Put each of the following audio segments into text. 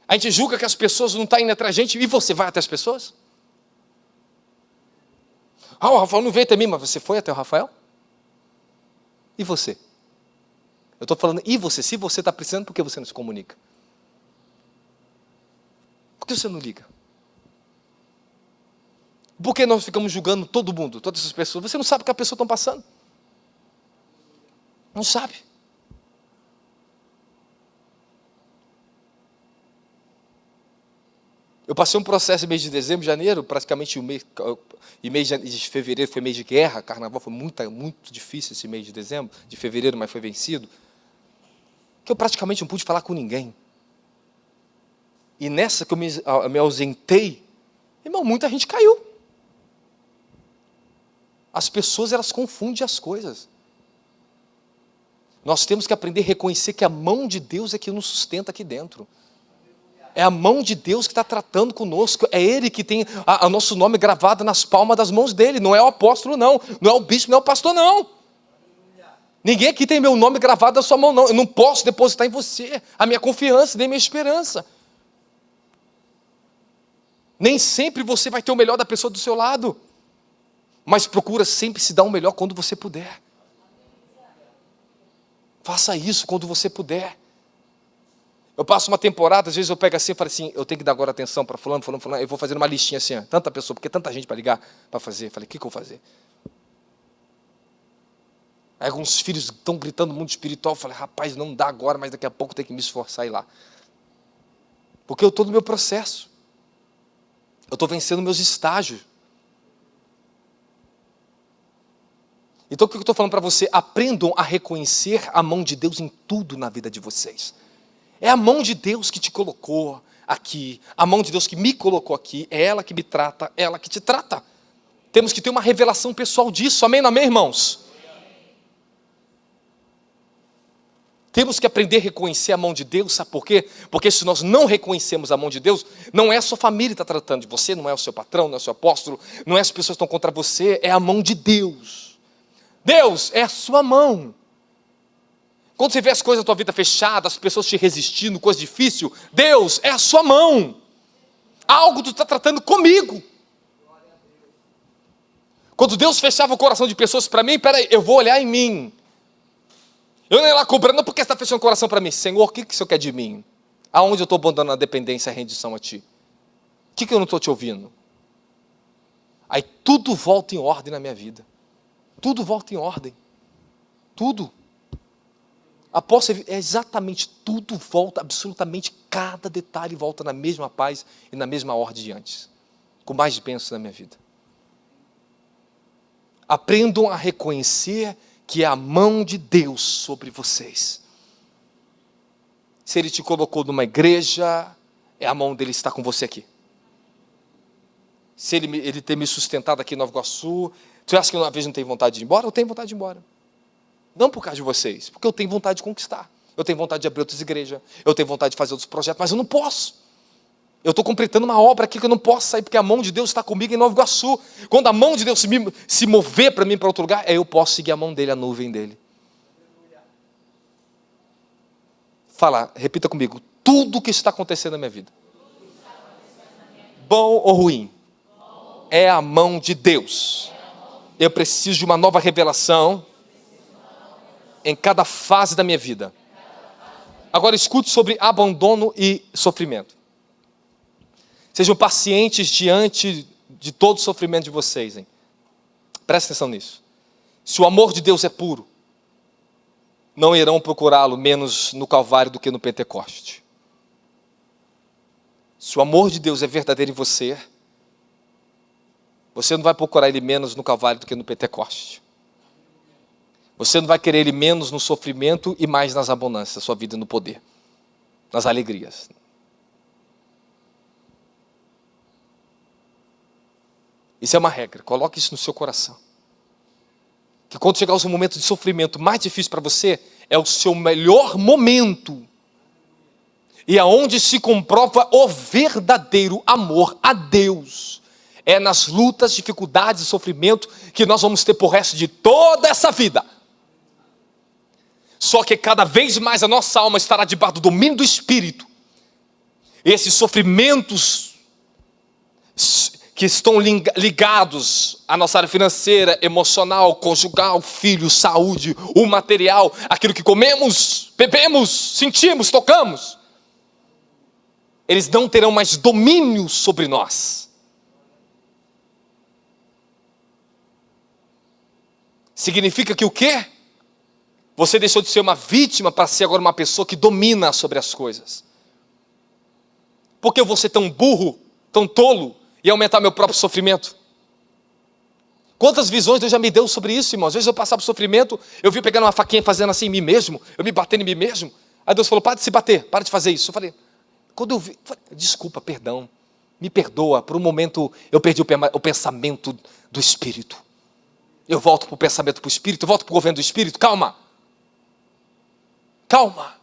A gente julga que as pessoas não estão indo atrás da gente, e você vai até as pessoas? O Rafael não veio até mim, mas você foi até o Rafael? E você? Eu estou falando, e você? Se você está precisando, por que você não se comunica? Por que você não liga? Por que nós ficamos julgando todo mundo, todas essas pessoas? Você não sabe o que a pessoa está passando. Não sabe. Eu passei um processo em mês de dezembro, janeiro, praticamente e mês de fevereiro foi mês de guerra, carnaval foi muito difícil esse mês de dezembro, de fevereiro, mas foi vencido, que eu praticamente não pude falar com ninguém. E nessa que eu me ausentei, irmão, muita gente caiu. As pessoas, elas confundem as coisas. Nós temos que aprender a reconhecer que a mão de Deus é que nos sustenta aqui dentro. É a mão de Deus que está tratando conosco. É Ele que tem o nosso nome gravado nas palmas das mãos dEle. Não é o apóstolo, não. Não é o bispo, não é o pastor, não. Ninguém aqui tem meu nome gravado na sua mão, não. Eu não posso depositar em você a minha confiança, nem a minha esperança. Nem sempre você vai ter o melhor da pessoa do seu lado. Mas procura sempre se dar o melhor quando você puder. Faça isso quando você puder. Eu passo uma temporada, às vezes eu pego assim e falo assim, eu tenho que dar agora atenção para fulano, eu vou fazer uma listinha assim, tanta pessoa, porque tanta gente para ligar, para fazer. Falei, o que eu vou fazer? Aí alguns filhos estão gritando muito espiritual, eu falei, rapaz, não dá agora, mas daqui a pouco tem que me esforçar e ir lá. Porque eu estou no meu processo. Eu estou vencendo meus estágios. Então o que eu estou falando para você? Aprendam a reconhecer a mão de Deus em tudo na vida de vocês. É a mão de Deus que te colocou aqui, a mão de Deus que me colocou aqui, é ela que me trata, é ela que te trata. Temos que ter uma revelação pessoal disso, amém, não amém, irmãos? Temos que aprender a reconhecer a mão de Deus, sabe por quê? Porque se nós não reconhecemos a mão de Deus, não é a sua família que está tratando de você, não é o seu patrão, não é o seu apóstolo, não é as pessoas que estão contra você, é a mão de Deus. Deus é a sua mão. Quando você vê as coisas da tua vida fechadas, as pessoas te resistindo, coisa difícil, Deus é a sua mão. Algo tu está tratando comigo. Quando Deus fechava o coração de pessoas para mim, peraí, eu vou olhar em mim. Eu não ia lá cobrando, porque você está fechando o coração para mim. Senhor, o que o Senhor quer de mim? Aonde eu estou abandonando a dependência e a rendição a Ti? O que eu não estou te ouvindo? Aí tudo volta em ordem na minha vida. Tudo volta em ordem. Tudo. Após é exatamente tudo volta, absolutamente cada detalhe volta na mesma paz e na mesma ordem de antes. Com mais bênçãos na minha vida. Aprendam a reconhecer que é a mão de Deus sobre vocês. Se Ele te colocou numa igreja, é a mão dEle estar com você aqui. Se Ele ter me sustentado aqui em Nova Iguaçu, você acha que uma vez não tem vontade de ir embora? Eu tenho vontade de ir embora. Não por causa de vocês, porque eu tenho vontade de conquistar. Eu tenho vontade de abrir outras igrejas, eu tenho vontade de fazer outros projetos, mas eu não posso. Eu estou completando uma obra aqui que eu não posso sair, porque a mão de Deus está comigo em Nova Iguaçu. Quando a mão de Deus se mover para mim para outro lugar, aí eu posso seguir a mão dEle, a nuvem dEle. Fala, repita comigo, tudo que está acontecendo na minha vida, bom ou ruim, é a mão de Deus. Eu preciso de uma nova revelação em cada fase da minha vida. Agora escute sobre abandono e sofrimento. Sejam pacientes diante de todo o sofrimento de vocês. Hein? Presta atenção nisso. Se o amor de Deus é puro, não irão procurá-lo menos no Calvário do que no Pentecoste. Se o amor de Deus é verdadeiro em você, você não vai procurar Ele menos no Calvário do que no Pentecoste. Você não vai querer Ele menos no sofrimento e mais nas abundâncias da sua vida e no poder, nas alegrias. Isso é uma regra, coloque isso no seu coração. Que quando chegar o momento de sofrimento mais difícil para você, é o seu melhor momento. E aonde se comprova o verdadeiro amor a Deus. É nas lutas, dificuldades e sofrimento que nós vamos ter por resto de toda essa vida. Só que cada vez mais a nossa alma estará debaixo do domínio do Espírito. esses sofrimentos que estão ligados à nossa área financeira, emocional, conjugal, filho, saúde, o material, aquilo que comemos, bebemos, sentimos, tocamos, eles não terão mais domínio sobre nós. Significa que o quê? Você deixou de ser uma vítima para ser agora uma pessoa que domina sobre as coisas. Por que eu vou ser tão burro, tão tolo e aumentar meu próprio sofrimento? Quantas visões Deus já me deu sobre isso, irmão? Às vezes eu passava por sofrimento, eu vi pegando uma faquinha e fazendo assim em mim mesmo, eu me batendo em mim mesmo. Aí Deus falou, para de se bater, para de fazer isso. Eu falei, quando eu vi, desculpa, perdão, me perdoa, por um momento eu perdi o pensamento do Espírito. Eu volto para o pensamento para o Espírito, eu volto para o governo do Espírito, calma. Calma.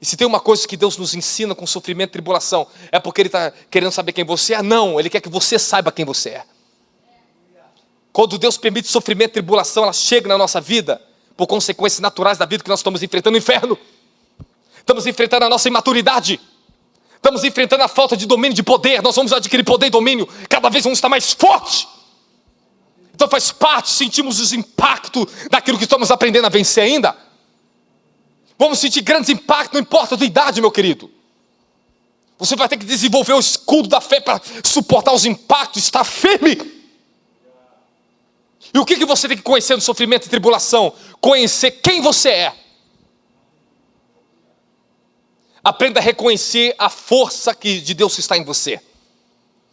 E se tem uma coisa que Deus nos ensina com sofrimento e tribulação, é porque Ele está querendo saber quem você é? Não, Ele quer que você saiba quem você é. Quando Deus permite sofrimento e tribulação, ela chega na nossa vida, por consequências naturais da vida que nós estamos enfrentando o inferno. Estamos enfrentando a nossa imaturidade. Estamos enfrentando a falta de domínio, de poder. Nós vamos adquirir poder e domínio. Cada vez vamos estar mais forte. Então faz parte, sentimos os impactos daquilo que estamos aprendendo a vencer ainda. Vamos sentir grandes impactos, não importa a tua idade, meu querido. Você vai ter que desenvolver o escudo da fé para suportar os impactos, estar firme. E o que você tem que conhecer no sofrimento e tribulação? Conhecer quem você é. Aprenda a reconhecer a força de Deus que está em você.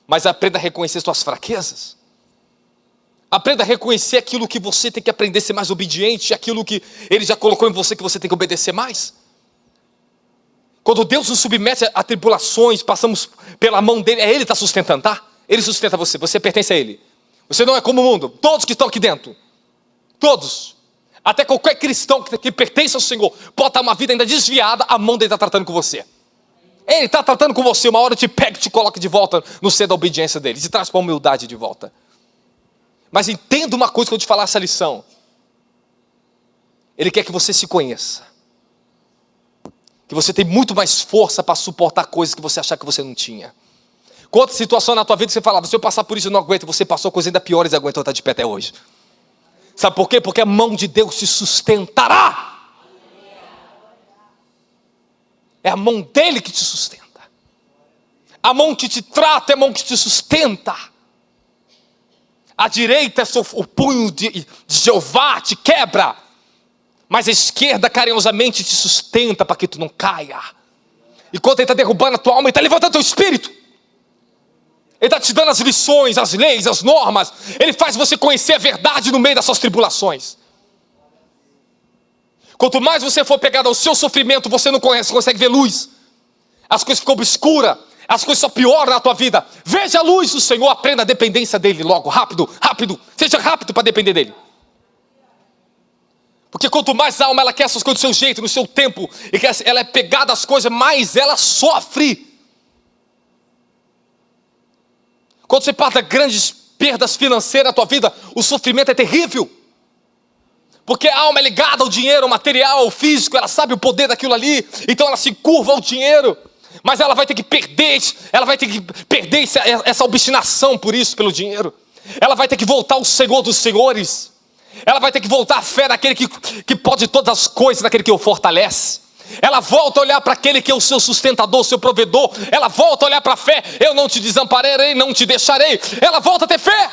Mas aprenda a reconhecer as suas fraquezas. Aprenda a reconhecer aquilo que você tem que aprender a ser mais obediente, aquilo que Ele já colocou em você que você tem que obedecer mais. Quando Deus nos submete a tribulações, passamos pela mão dEle, é Ele que está sustentando, tá? Ele sustenta você, você pertence a Ele. Você não é como o mundo, todos que estão aqui dentro, todos. Até qualquer cristão que pertence ao Senhor pode estar uma vida ainda desviada, a mão dele está tratando com você. Ele está tratando com você, uma hora te pega e te coloca de volta no ser da obediência dele, te traz para a humildade de volta. Mas entenda uma coisa que eu te falar essa lição. Ele quer que você se conheça. Que você tem muito mais força para suportar coisas que você achava que você não tinha. Quanta situação na tua vida que você falava, se eu passar por isso eu não aguento, você passou coisas ainda piores e aguentou estar de pé até hoje. Sabe por quê? Porque a mão de Deus te sustentará. É a mão dele que te sustenta. A mão que te trata é a mão que te sustenta. A direita é o punho de Jeová, te quebra. Mas a esquerda carinhosamente te sustenta para que tu não caia. Enquanto ele está derrubando a tua alma, ele está levantando teu espírito. Ele está te dando as lições, as leis, as normas. Ele faz você conhecer a verdade no meio das suas tribulações. Quanto mais você for pegado ao seu sofrimento, você não consegue ver luz. As coisas ficam obscuras. As coisas só pioram na tua vida. Veja a luz do Senhor, aprenda a dependência dEle logo, rápido, rápido. Seja rápido para depender dEle. Porque quanto mais a alma ela quer essas coisas do seu jeito, no seu tempo, e que ela é pegada às coisas, mais ela sofre. Quando você passa grandes perdas financeiras na tua vida, o sofrimento é terrível. Porque a alma é ligada ao dinheiro, ao material, ao físico, ela sabe o poder daquilo ali, então ela se curva ao dinheiro. Mas ela vai ter que perder essa obstinação por isso, pelo dinheiro. Ela vai ter que voltar ao Senhor dos senhores. Ela vai ter que voltar à fé naquele que pode todas as coisas, naquele que o fortalece. Ela volta a olhar para aquele que é o seu sustentador, o seu provedor. Ela volta a olhar para a fé. Eu não te desampararei, não te deixarei. Ela volta a ter fé.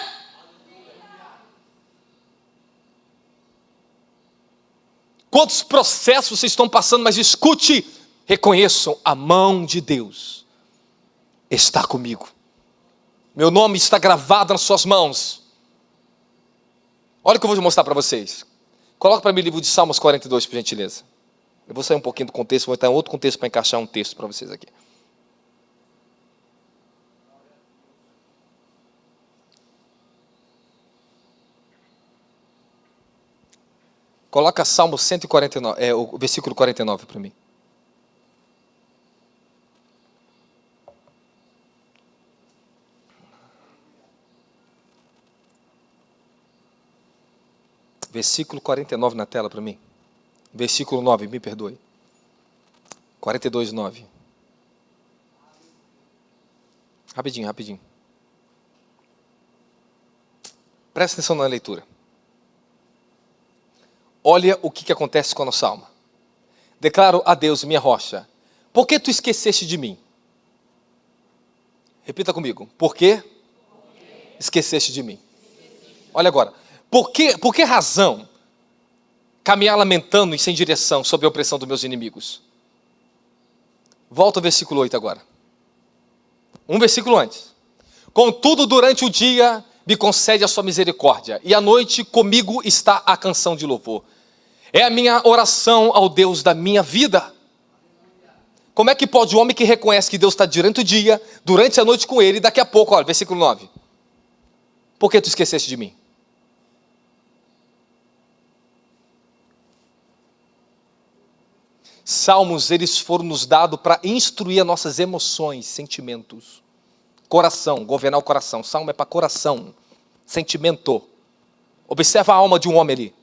Quantos processos vocês estão passando, mas escute, reconheçam, a mão de Deus está comigo. Meu nome está gravado nas suas mãos. Olha o que eu vou mostrar para vocês. Coloca para mim o livro de Salmos 42, por gentileza. Eu vou sair um pouquinho do contexto, vou entrar em outro contexto para encaixar um texto para vocês aqui. Coloca Salmo 149, o versículo 49 para mim. Versículo 49 na tela para mim. Versículo 9, me perdoe. 42:9. Rapidinho. Presta atenção na leitura. Olha o que acontece com a nossa alma. Declaro a Deus, minha rocha, por que tu esqueceste de mim? Repita comigo. Por que esqueceste de mim? Olha agora. Por que razão caminhar lamentando e sem direção sob a opressão dos meus inimigos? Volta ao versículo 8 agora. Um versículo antes. Contudo, durante o dia me concede a sua misericórdia, e à noite comigo está a canção de louvor. É a minha oração ao Deus da minha vida. Como é que pode o homem que reconhece que Deus está durante o dia, durante a noite com ele, e daqui a pouco, olha, versículo 9. Por que tu esqueceste de mim? Salmos, eles foram nos dados para instruir as nossas emoções, sentimentos. Coração, governar o coração. Salmo é para coração, sentimento. Observa a alma de um homem ali.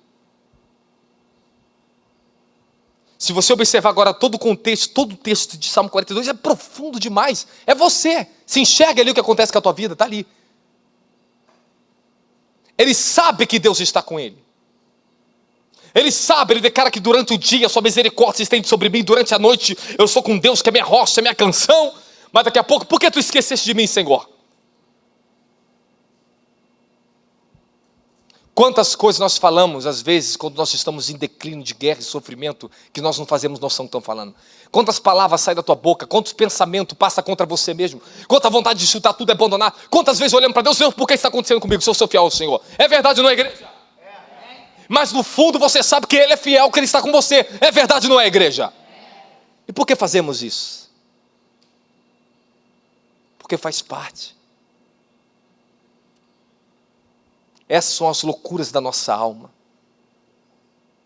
Se você observar agora todo o texto de Salmo 42, é profundo demais. É você. Se enxerga ali o que acontece com a tua vida, está ali. Ele sabe que Deus está com ele. Ele sabe, ele declara que durante o dia a sua misericórdia se estende sobre mim, durante a noite eu sou com Deus, que é minha rocha, é minha canção. Mas daqui a pouco, por que tu esqueceste de mim, Senhor? Quantas coisas nós falamos, às vezes, quando nós estamos em declínio de guerra e sofrimento, que nós não fazemos noção que estão falando. Quantas palavras saem da tua boca, quantos pensamentos passam contra você mesmo, quanta vontade de chutar tudo e abandonar. Quantas vezes olhamos para Deus, Senhor, por que está acontecendo comigo? Se eu sou fiel ao Senhor. É verdade ou não é, igreja? Mas no fundo você sabe que Ele é fiel, que Ele está com você. É verdade ou não é, igreja? E por que fazemos isso? Porque faz parte. Essas são as loucuras da nossa alma.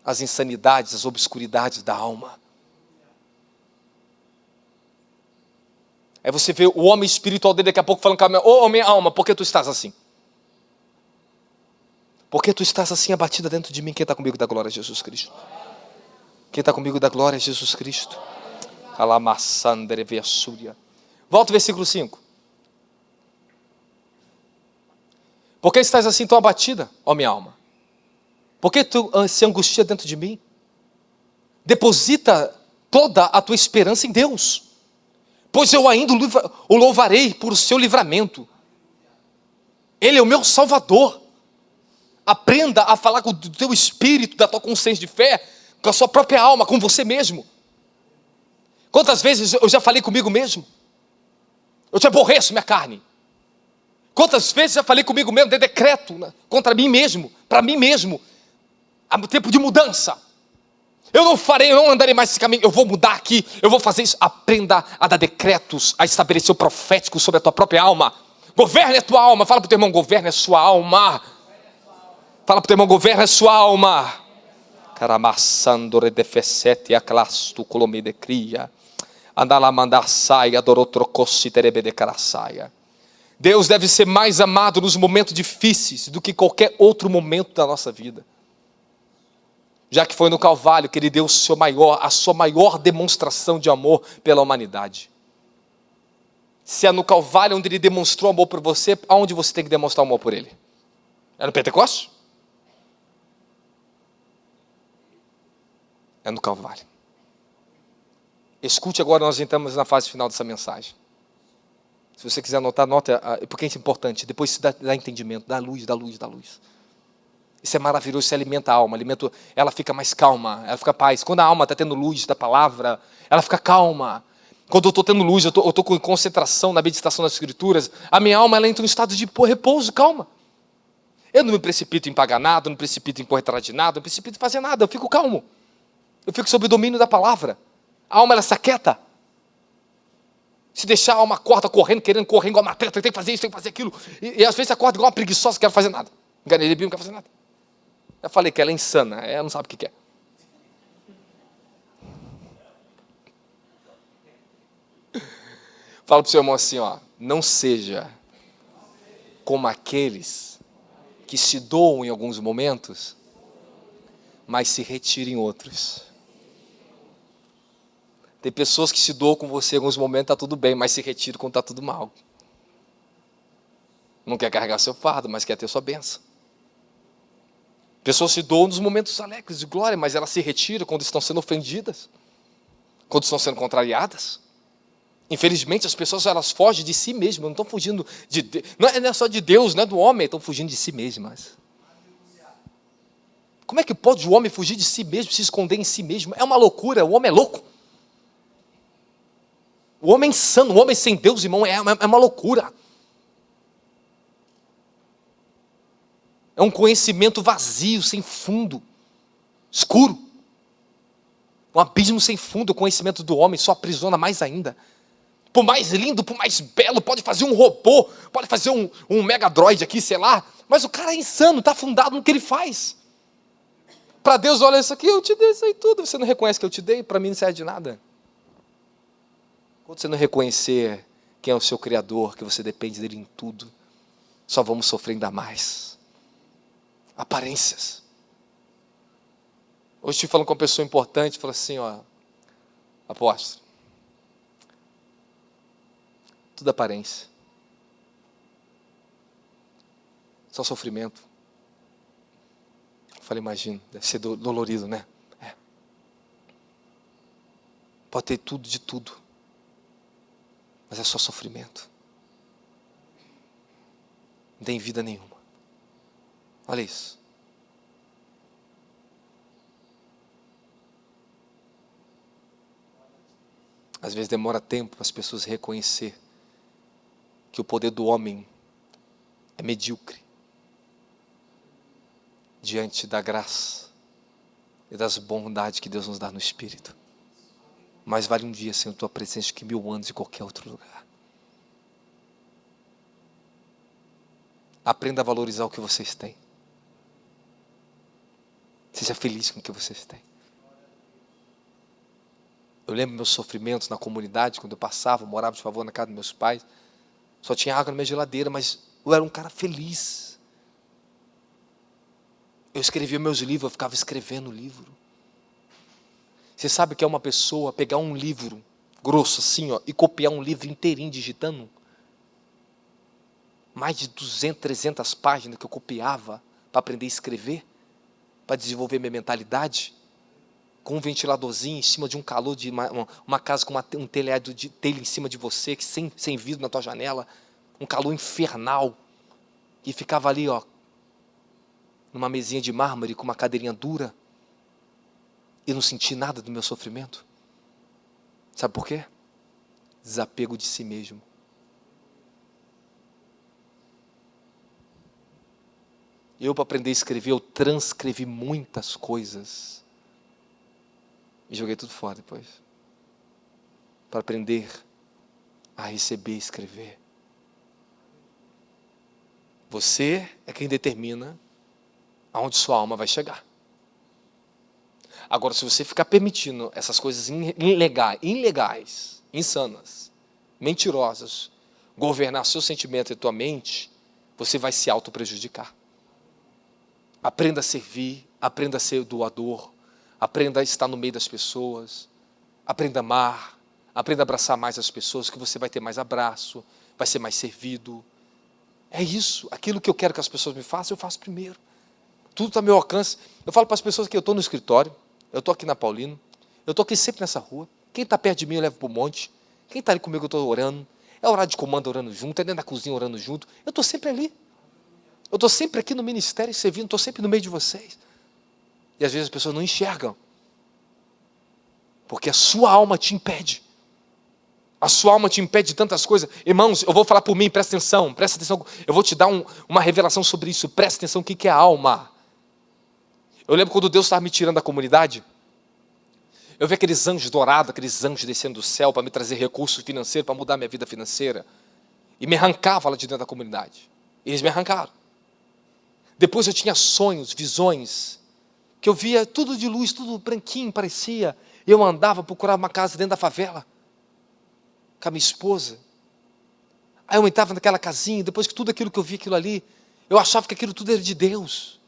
As insanidades, as obscuridades da alma. Aí você vê o homem espiritual dele daqui a pouco falando com a minha, ô minha alma, por que tu estás assim? Por que tu estás assim abatida dentro de mim? Quem está comigo dá glória a Jesus Cristo? Quem está comigo dá glória a Jesus Cristo? Volta ao versículo 5. Por que estás assim tão abatida, ó minha alma? Por que tu se angustia dentro de mim? Deposita toda a tua esperança em Deus, pois eu ainda o louvarei por o seu livramento. Ele é o meu Salvador. Aprenda a falar com o teu espírito, da tua consciência de fé, com a sua própria alma, com você mesmo. Quantas vezes eu já falei comigo mesmo? Eu te aborreço, minha carne. Quantas vezes já falei comigo mesmo, de decreto, contra mim mesmo, para mim mesmo. Há tempo de mudança. Eu não andarei mais esse caminho, eu vou mudar aqui, eu vou fazer isso. Aprenda a dar decretos, a estabelecer o profético sobre a tua própria alma. Governe a tua alma, fala para o teu irmão, governe a sua alma. Fala para o teu irmão, governe a sua alma. Caramassando redefecete aclasto colomide cria. Andala mandar saia, dorotrocossi terebede carasaia. Deus deve ser mais amado nos momentos difíceis do que qualquer outro momento da nossa vida. Já que foi no Calvário que Ele deu a sua maior demonstração de amor pela humanidade. Se é no Calvário onde Ele demonstrou amor por você, aonde você tem que demonstrar amor por Ele? É no Pentecostes? É no Calvário. Escute agora, nós entramos na fase final dessa mensagem. Se você quiser anotar, anota, porque isso é importante. Depois se dá entendimento, dá luz. Isso é maravilhoso, isso alimenta a alma, ela fica mais calma, ela fica paz. Quando a alma está tendo luz da palavra, ela fica calma. Quando eu estou tendo luz, eu estou com concentração na meditação das Escrituras, a minha alma ela entra em um estado de repouso, calma. Eu não me precipito em pagar nada, não me precipito em correr atrás de nada, não me precipito em fazer nada, eu fico calmo. Eu fico sob o domínio da palavra. A alma ela se aquieta. Se deixar a alma acorda correndo, querendo correr igual uma atleta, tem que fazer isso, tem que fazer aquilo. E às vezes acorda igual uma preguiçosa, não quer fazer nada. Enganei, não quer fazer nada. Eu falei que ela é insana, ela não sabe o que quer. Fala para o seu irmão assim, ó, não seja como aqueles que se doam em alguns momentos, mas se retira em outros. Tem pessoas que se doam com você em alguns momentos, está tudo bem, mas se retiram quando está tudo mal. Não quer carregar seu fardo, mas quer ter sua bênção. Pessoas se doam nos momentos alegres de glória, mas elas se retiram quando estão sendo ofendidas, quando estão sendo contrariadas. Infelizmente, as pessoas elas fogem de si mesmas, não estão fugindo não é só de Deus, não é do homem, estão fugindo de si mesmas. Como é que pode o homem fugir de si mesmo, se esconder em si mesmo? É uma loucura, o homem é louco. O homem é insano, o homem sem Deus, irmão, é uma loucura. É um conhecimento vazio, sem fundo, escuro. Um abismo sem fundo, o conhecimento do homem só aprisiona mais ainda. Por mais lindo, por mais belo, pode fazer um robô, pode fazer um Mega Droid aqui, sei lá, mas o cara é insano, está afundado no que ele faz. Para Deus, olha isso aqui, eu te dei isso aí tudo, você não reconhece que eu te dei, para mim não serve de nada. Quando você não reconhecer quem é o seu Criador, que você depende dele em tudo, só vamos sofrer ainda mais. Aparências. Hoje estive falando com uma pessoa importante, falou assim, ó, apóstolo, tudo aparência. Só sofrimento. Eu falei, imagina, deve ser dolorido, né? É. Pode ter tudo de tudo, mas é só sofrimento. Não tem vida nenhuma. Olha isso. Às vezes demora tempo para as pessoas reconhecer que o poder do homem é medíocre diante da graça e das bondades que Deus nos dá no Espírito. Mas vale um dia sem a tua presença que 1000 anos em qualquer outro lugar. Aprenda a valorizar o que vocês têm. Seja feliz com o que vocês têm. Eu lembro meus sofrimentos na comunidade, quando eu passava, eu morava de favor na casa dos meus pais. Só tinha água na minha geladeira, mas eu era um cara feliz. Eu escrevia meus livros, eu ficava escrevendo o livro. Você sabe o que é uma pessoa pegar um livro grosso assim, ó, e copiar um livro inteirinho digitando? Mais de 200, 300 páginas que eu copiava para aprender a escrever, para desenvolver minha mentalidade, com um ventiladorzinho em cima de um calor de uma casa com um telhado de telha em cima de você, que sem vidro na tua janela, um calor infernal, e ficava ali, ó, numa mesinha de mármore com uma cadeirinha dura, e não senti nada do meu sofrimento. Sabe por quê? Desapego de si mesmo. Eu, para aprender a escrever, eu transcrevi muitas coisas. E joguei tudo fora depois. Para aprender a receber e escrever. Você é quem determina aonde sua alma vai chegar. Agora, se você ficar permitindo essas coisas ilegais, insanas, mentirosas, governar seu sentimento e tua mente, você vai se auto-prejudicar. Aprenda a servir, aprenda a ser doador, aprenda a estar no meio das pessoas, aprenda a amar, aprenda a abraçar mais as pessoas, que você vai ter mais abraço, vai ser mais servido. É isso, aquilo que eu quero que as pessoas me façam, eu faço primeiro. Tudo está ao meu alcance. Eu falo para as pessoas que eu estou no escritório, eu estou aqui na Paulino, eu estou aqui sempre nessa rua, quem está perto de mim eu levo para o monte, quem está ali comigo eu estou orando, é horário de comando orando junto, é dentro da cozinha orando junto, eu estou sempre ali. Eu estou sempre aqui no ministério servindo, estou sempre no meio de vocês. E às vezes as pessoas não enxergam, porque a sua alma te impede. A sua alma te impede de tantas coisas. Irmãos, eu vou falar por mim, presta atenção. Eu vou te dar uma revelação sobre isso. Presta atenção, o que é a alma? Eu lembro quando Deus estava me tirando da comunidade, eu vi aqueles anjos dourados, aqueles anjos descendo do céu para me trazer recursos financeiros, para mudar minha vida financeira. E me arrancava lá de dentro da comunidade. E eles me arrancaram. Depois eu tinha sonhos, visões, que eu via tudo de luz, tudo branquinho, parecia. Eu andava, procurava uma casa dentro da favela, com a minha esposa. Aí eu entrava naquela casinha, depois que tudo aquilo que eu vi, aquilo ali, eu achava que aquilo tudo era de Deus.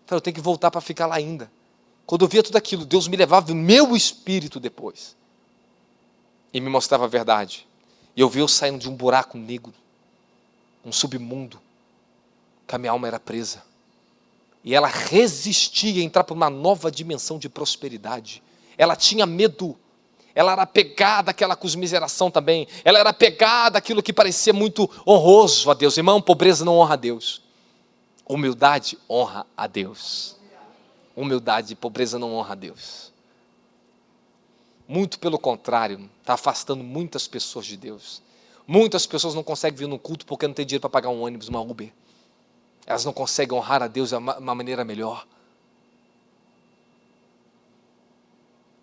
Eu falei, eu tenho que voltar para ficar lá ainda. Quando eu via tudo aquilo, Deus me levava o meu espírito depois. e me mostrava a verdade. E eu vi eu saindo de um buraco negro, um submundo, que a minha alma era presa. E ela resistia a entrar para uma nova dimensão de prosperidade. Ela tinha medo. Ela era apegada àquela comiseração também. Ela era apegada àquilo que parecia muito honroso a Deus. Irmão, pobreza não honra a Deus. Humildade honra a Deus. Humildade e pobreza não honra a Deus. Muito pelo contrário, está afastando muitas pessoas de Deus. Muitas pessoas não conseguem vir no culto porque não tem dinheiro para pagar um ônibus, uma Uber. Elas não conseguem honrar a Deus de uma maneira melhor.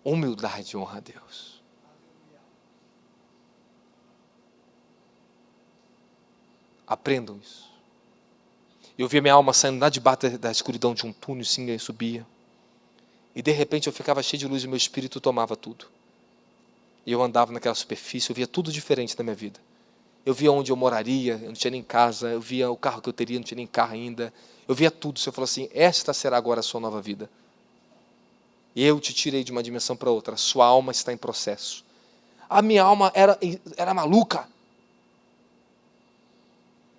Humildade honra a Deus. Aprendam isso. Eu via minha alma saindo lá debaixo da escuridão de um túnel, sim, e subia. E de repente eu ficava cheio de luz e meu espírito tomava tudo. E eu andava naquela superfície, eu via tudo diferente na minha vida. Eu via onde eu moraria, eu não tinha nem casa. Eu via o carro que eu teria, não tinha nem carro ainda. Eu via tudo. O Senhor falou assim, esta será agora a sua nova vida. E eu te tirei de uma dimensão para outra. Sua alma está em processo. A minha alma era maluca.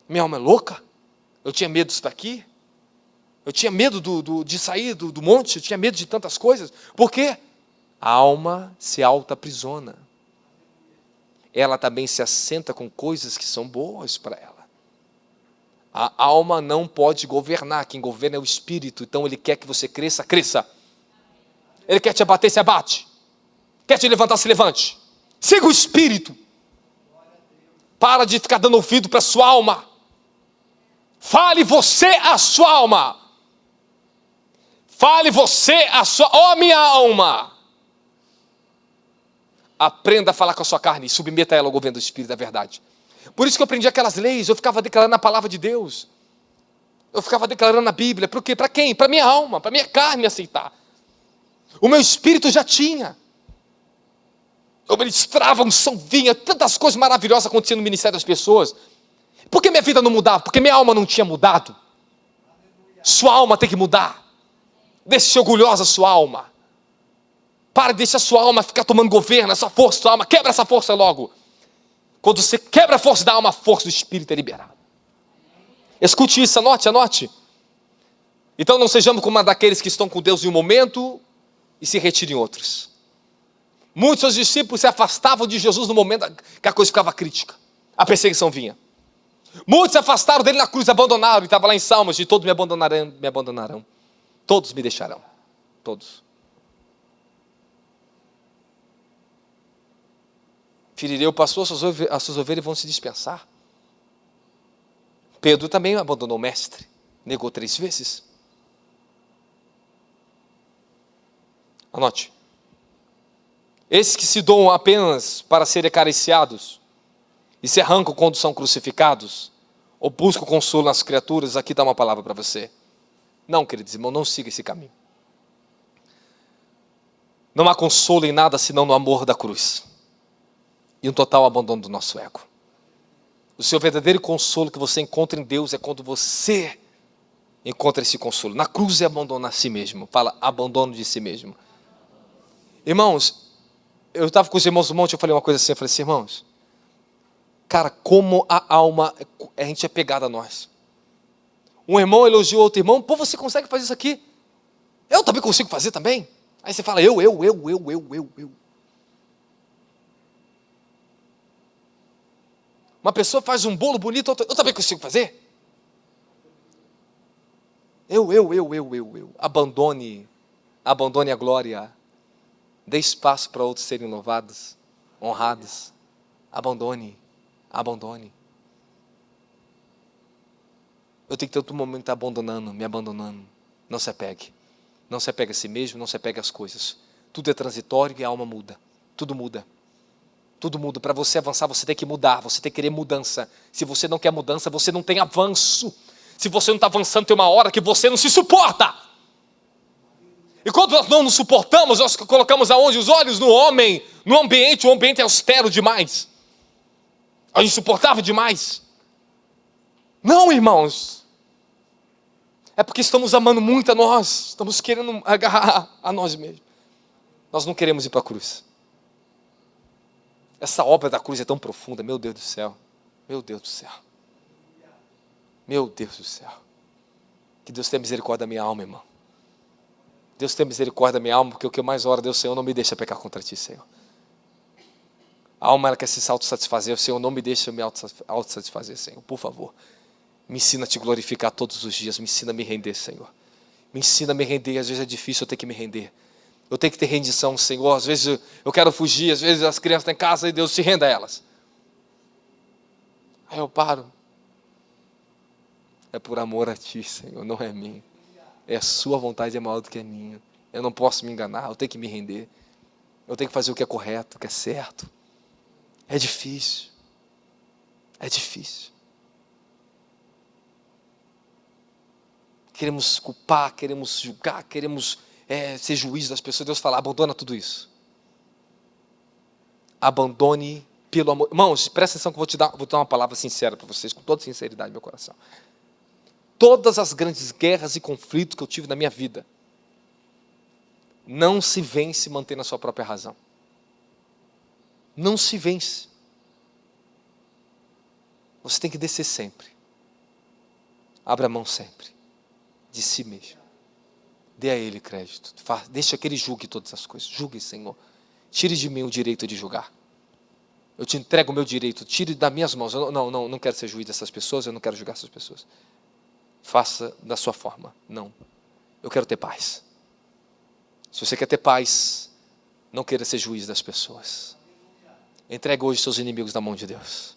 Minha alma é louca. Eu tinha medo disso daqui. Eu tinha medo de sair do monte. Eu tinha medo de tantas coisas. Por quê? A alma se auto-aprisiona. Ela também se assenta com coisas que são boas para ela. A alma não pode governar. Quem governa é o Espírito. Então Ele quer que você cresça, cresça. Ele quer te abater, se abate. Quer te levantar, se levante. Siga o Espírito. Para de ficar dando ouvido para a sua alma. Fale você a sua alma. Fale você a sua... Ó, minha alma. Aprenda a falar com a sua carne e submeta ela ao governo do Espírito da verdade. Por isso que eu aprendi aquelas leis, eu ficava declarando a palavra de Deus. Eu ficava declarando a Bíblia. Por quê? Para quem? Para minha alma, para minha carne aceitar. O meu espírito já tinha. Eu ministrava, unção vinha, tantas coisas maravilhosas acontecendo no ministério das pessoas. Por que minha vida não mudava? Porque minha alma não tinha mudado. Sua alma tem que mudar. Deixe orgulhosa a sua alma. Para de deixar a sua alma ficar tomando governo, essa força da sua alma. Quebra essa força logo. Quando você quebra a força da alma, a força do Espírito é liberada. Escute isso, anote, anote. Então não sejamos como uma daqueles que estão com Deus em um momento e se retiram em outros. Muitos dos discípulos se afastavam de Jesus no momento que a coisa ficava crítica. A perseguição vinha. Muitos se afastaram dele na cruz, abandonaram. E estava lá em Salmos, de todos me abandonarão, me abandonarão. Todos me deixarão. Todos. Firireu passou, as suas ovelhas vão se dispensar. Pedro também abandonou o mestre. Negou 3 vezes. Anote. Esses que se doam apenas para serem acariciados e se arrancam quando são crucificados, ou buscam consolo nas criaturas, aqui dá uma palavra para você. Não, queridos irmãos, não siga esse caminho. Não há consolo em nada senão no amor da cruz. E um total abandono do nosso ego. O seu verdadeiro consolo que você encontra em Deus é quando você encontra esse consolo. Na cruz é abandonar a si mesmo. Fala, abandono de si mesmo. Irmãos, eu estava com os irmãos do monte, eu falei uma coisa assim, eu falei assim, irmãos, cara, como a alma, a gente é pegada a nós. Um irmão elogiou outro irmão, pô, você consegue fazer isso aqui? Eu também consigo fazer também. Aí você fala, eu. Uma pessoa faz um bolo bonito, eu também consigo fazer. Eu. Abandone a glória. Dê espaço para outros serem louvados, honrados. Abandone. Eu tenho que ter todo momento estar abandonando, me abandonando. Não se apegue. Não se apegue a si mesmo, não se apegue às coisas. Tudo é transitório e a alma muda. Tudo muda. Tudo muda. Para você avançar, você tem que mudar. Você tem que querer mudança. Se você não quer mudança, você não tem avanço. Se você não está avançando, tem uma hora que você não se suporta. E quando nós não nos suportamos, nós colocamos aonde? Os olhos no homem, no ambiente. O ambiente é austero demais. É insuportável demais. Não, irmãos. É porque estamos amando muito a nós. Estamos querendo agarrar a nós mesmos. Nós não queremos ir para a cruz. Essa obra da cruz é tão profunda, meu Deus do céu. Meu Deus do céu. Meu Deus do céu. Que Deus tenha misericórdia da minha alma, irmão. Deus tenha misericórdia da minha alma, porque o que eu mais oro a Deus, Senhor, não me deixa pecar contra Ti, Senhor. A alma, ela quer se autossatisfazer, o Senhor não me deixa me autossatisfazer, Senhor, por favor. Me ensina a Te glorificar todos os dias, me ensina a me render, Senhor. Me ensina a me render, às vezes é difícil eu ter que me render. Eu tenho que ter rendição, Senhor. Às vezes eu quero fugir, às vezes as crianças estão em casa e Deus se renda a elas. Aí eu paro. É por amor a Ti, Senhor, não é a mim. É a Sua vontade, é maior do que a minha. Eu não posso me enganar, eu tenho que me render. Eu tenho que fazer o que é correto, o que é certo. É difícil. É difícil. Queremos culpar, queremos julgar, queremos ser juiz das pessoas. Deus fala, abandona tudo isso. Abandone pelo amor. Irmãos, presta atenção que eu vou dar uma palavra sincera para vocês, com toda sinceridade no meu coração. Todas as grandes guerras e conflitos que eu tive na minha vida, não se vence mantendo a sua própria razão. Não se vence. Você tem que descer sempre. Abra a mão sempre. De si mesmo. Dê a Ele crédito. Deixa que Ele julgue todas as coisas. Julgue, Senhor. Tire de mim o direito de julgar. Eu te entrego o meu direito. Tire das minhas mãos. Eu não quero ser juiz dessas pessoas. Eu não quero julgar essas pessoas. Faça da sua forma. Não. Eu quero ter paz. Se você quer ter paz, não queira ser juiz das pessoas. Entregue hoje seus inimigos na mão de Deus.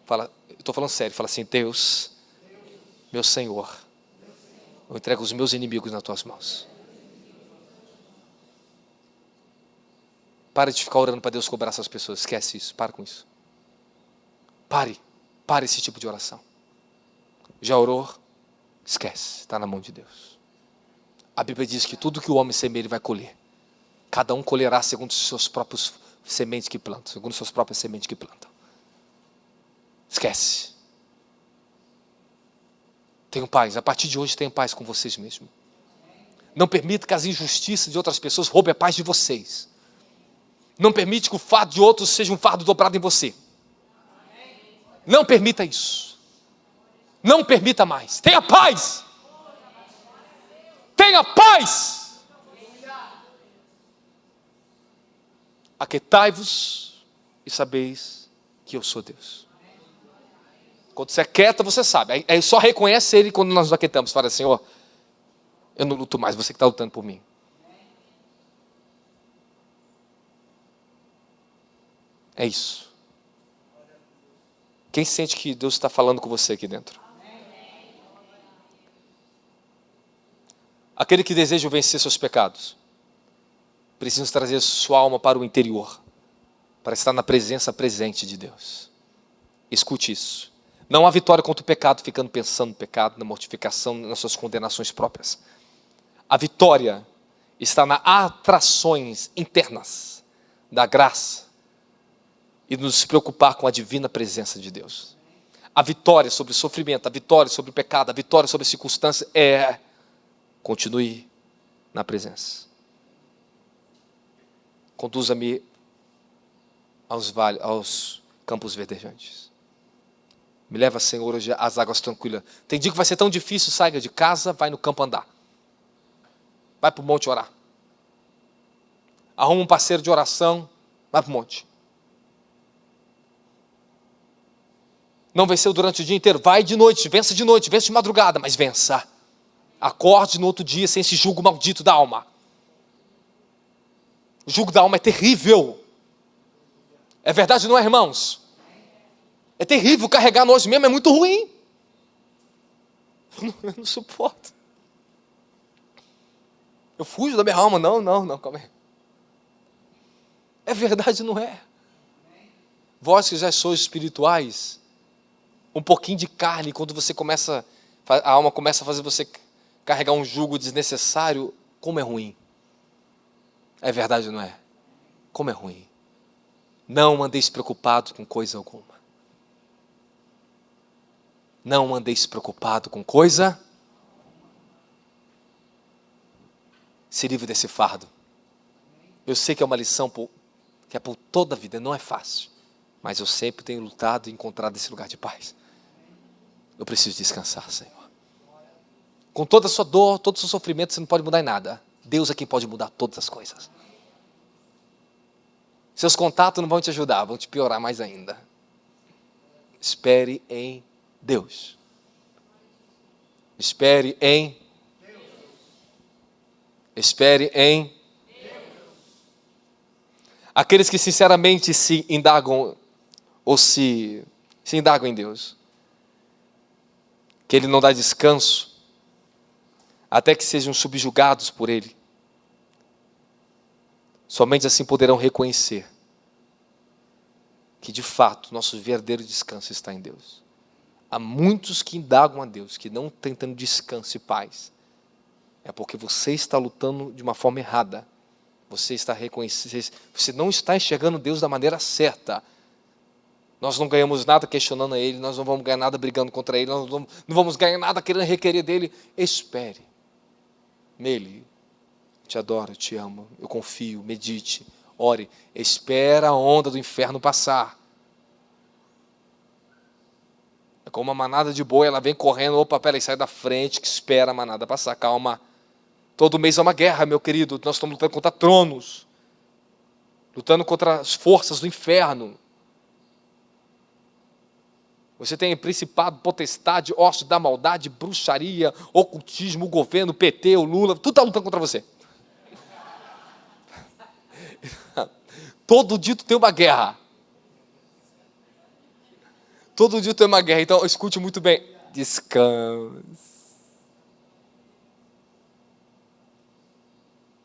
Fala, eu estou falando sério. Fala assim, Deus, meu Senhor, eu entrego os meus inimigos nas tuas mãos. Pare de ficar orando para Deus cobrar essas pessoas. Esquece isso. Para com isso. Pare esse tipo de oração. Já orou? Esquece. Está na mão de Deus. A Bíblia diz que tudo que o homem semeia, ele vai colher. Cada um colherá segundo os seus próprios sementes que plantam. Segundo as suas próprias sementes que plantam. Esquece. Tenham paz. A partir de hoje, tenham paz com vocês mesmos. Não permita que as injustiças de outras pessoas roubem a paz de vocês. Não permite que o fardo de outros seja um fardo dobrado em você. Não permita isso. Não permita mais. Tenha paz. Tenha paz. Aquietai-vos e sabeis que eu sou Deus. Quando você é quieta, você sabe. Aí só reconhece Ele quando nós nos aquietamos. Fala assim, Senhor, eu não luto mais, você que está lutando por mim. É isso. Quem sente que Deus está falando com você aqui dentro? Aquele que deseja vencer seus pecados, precisa trazer sua alma para o interior, para estar na presença presente de Deus. Escute isso. Não há vitória contra o pecado ficando pensando no pecado, na mortificação, nas suas condenações próprias. A vitória está nas atrações internas da graça e nos preocupar com a divina presença de Deus. A vitória sobre o sofrimento, a vitória sobre o pecado, a vitória sobre a circunstância é continue na presença. Conduza-me aos campos verdejantes. Me leva, Senhor, hoje às águas tranquilas. Tem dia que vai ser tão difícil, saia de casa, vai no campo andar. Vai para o monte orar. Arruma um parceiro de oração, vai para o monte. Não venceu durante o dia inteiro, vai de noite, vença de madrugada, mas vença. Acorde no outro dia sem esse jugo maldito da alma. O jugo da alma é terrível. É verdade, não é, irmãos? É terrível carregar nós mesmo, é muito ruim. Eu não suporto. Eu fujo da minha alma, não, calma aí. É verdade, não é? Vós que já sois espirituais, um pouquinho de carne, quando você começa, a alma começa a fazer você carregar um jugo desnecessário, como é ruim. É verdade, não é? Como é ruim. Não andeis preocupado com coisa alguma. Não andeis preocupado com coisa. Se livre desse fardo. Eu sei que é uma lição que é por toda a vida, não é fácil. Mas eu sempre tenho lutado e encontrado esse lugar de paz. Eu preciso descansar, Senhor. Com toda a sua dor, todo o seu sofrimento, você não pode mudar em nada. Deus é quem pode mudar todas as coisas. Seus contatos não vão te ajudar, vão te piorar mais ainda. Espere em Deus. Espere em Deus. Espere em Deus. Aqueles que sinceramente se indagam ou se indagam em Deus, que Ele não dá descanso até que sejam subjugados por Ele. Somente assim poderão reconhecer que de fato nosso verdadeiro descanso está em Deus. Há muitos que indagam a Deus, que não estão tendo descanso e paz. É porque você está lutando de uma forma errada. Você está reconhecendo, você não está enxergando Deus da maneira certa. Nós não ganhamos nada questionando a Ele, nós não vamos ganhar nada brigando contra Ele, nós não vamos ganhar nada querendo requerer dEle. Espere nele. Eu te adoro, eu te amo, eu confio, medite, ore. Espera a onda do inferno passar. É como uma manada de boi, ela vem correndo, opa, peraí, sai da frente, que espera a manada passar, calma. Todo mês é uma guerra, meu querido, nós estamos lutando contra tronos, lutando contra as forças do inferno. Você tem principado, potestade, ossos da maldade, bruxaria, ocultismo, o governo, o PT, o Lula, tudo está lutando contra você. Todo dia tu tem uma guerra. Todo dia tem uma guerra, então escute muito bem. Descanse.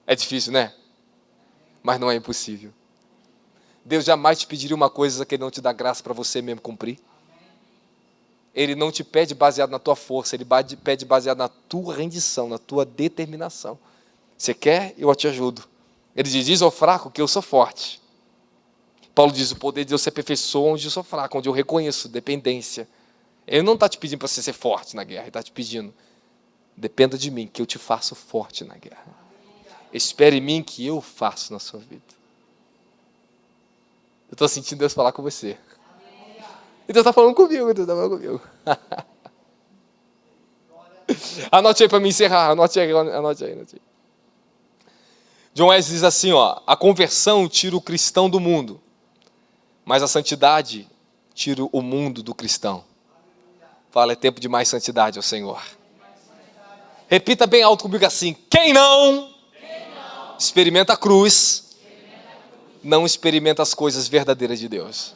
É difícil, né? Mas não é impossível. Deus jamais te pediria uma coisa que Ele não te dá graça para você mesmo cumprir. Ele não te pede baseado na tua força, Ele pede baseado na tua rendição, na tua determinação. Você quer? Eu te ajudo. Ele diz ao fraco que eu sou forte. Paulo diz, o poder de Deus se aperfeiçoa onde eu sou fraco, onde eu reconheço dependência. Ele não está te pedindo para você ser forte na guerra, Ele está te pedindo, dependa de mim, que eu te faço forte na guerra. Espere em mim que eu faço na sua vida. Eu estou sentindo Deus falar com você. E Deus está falando comigo, Deus está falando comigo. Anote aí para me encerrar, anote aí. John Wesley diz assim, a conversão tira o cristão do mundo, mas a santidade tira o mundo do cristão. Fala, é tempo de mais santidade ao Senhor. Repita bem alto comigo assim, quem não experimenta a cruz, não experimenta as coisas verdadeiras de Deus.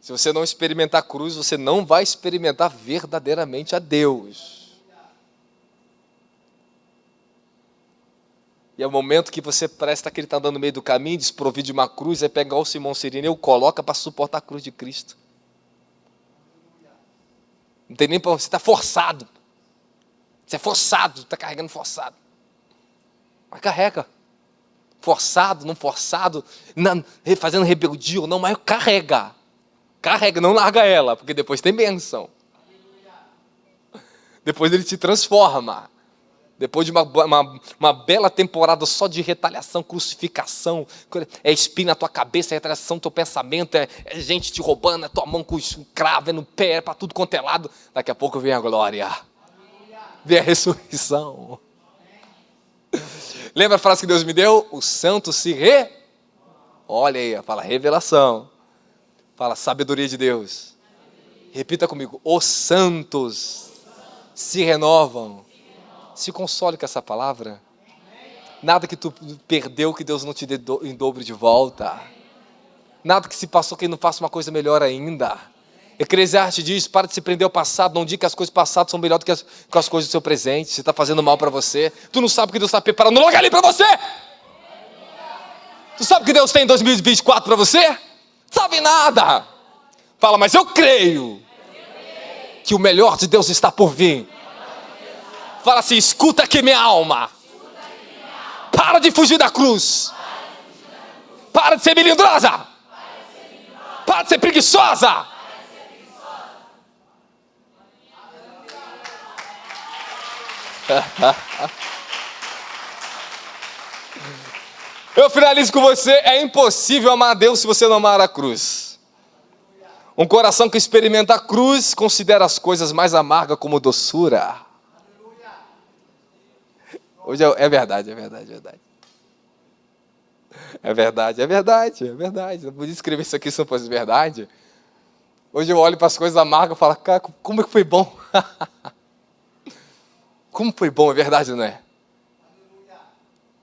Se você não experimentar a cruz, você não vai experimentar verdadeiramente a Deus. E é o momento que você presta que ele está andando no meio do caminho, desprovido de uma cruz, aí pega o Simão Sirineu, o coloca para suportar a cruz de Cristo. Não tem nem para você, está forçado. Você é forçado, está carregando forçado. Mas carrega. Forçado, não forçado, fazendo rebeldia ou não, mas carrega. Carrega, não larga ela, porque depois tem bênção. Depois ele te transforma. Depois de uma bela temporada só de retaliação, crucificação, é espinho na tua cabeça, é retaliação no teu pensamento, é gente te roubando, é tua mão com cravo, é no pé, é para tudo quanto é lado. Daqui a pouco vem a glória. Vem a ressurreição. Lembra a frase que Deus me deu? O santo Olha aí, fala revelação. Fala sabedoria de Deus. Repita comigo. Os santos se renovam. Se console com essa palavra. Nada que tu perdeu que Deus não te dê em dobro de volta. Nada que se passou que Ele não faça uma coisa melhor ainda. Eclesiastes diz, para de se prender ao passado, não diga que as coisas passadas são melhores do que as coisas do seu presente. Você está fazendo mal para você. Tu não sabe o que Deus está preparando no lugar ali para você. Tu sabe o que Deus tem em 2024 para você? Sabe nada. Fala, mas eu creio que o melhor de Deus está por vir. Fala assim, escuta aqui minha alma. Para de fugir da cruz. Para de ser melindrosa. Para de ser preguiçosa. Eu finalizo com você. É impossível amar a Deus se você não amar a cruz. Um coração que experimenta a cruz considera as coisas mais amargas como doçura. Hoje é verdade, é verdade, é verdade. É verdade, é verdade, é verdade. Eu podia escrever isso aqui se não fosse verdade. Hoje eu olho para as coisas amargas e falo, cara, como é que foi bom? Como foi bom, é verdade, não é?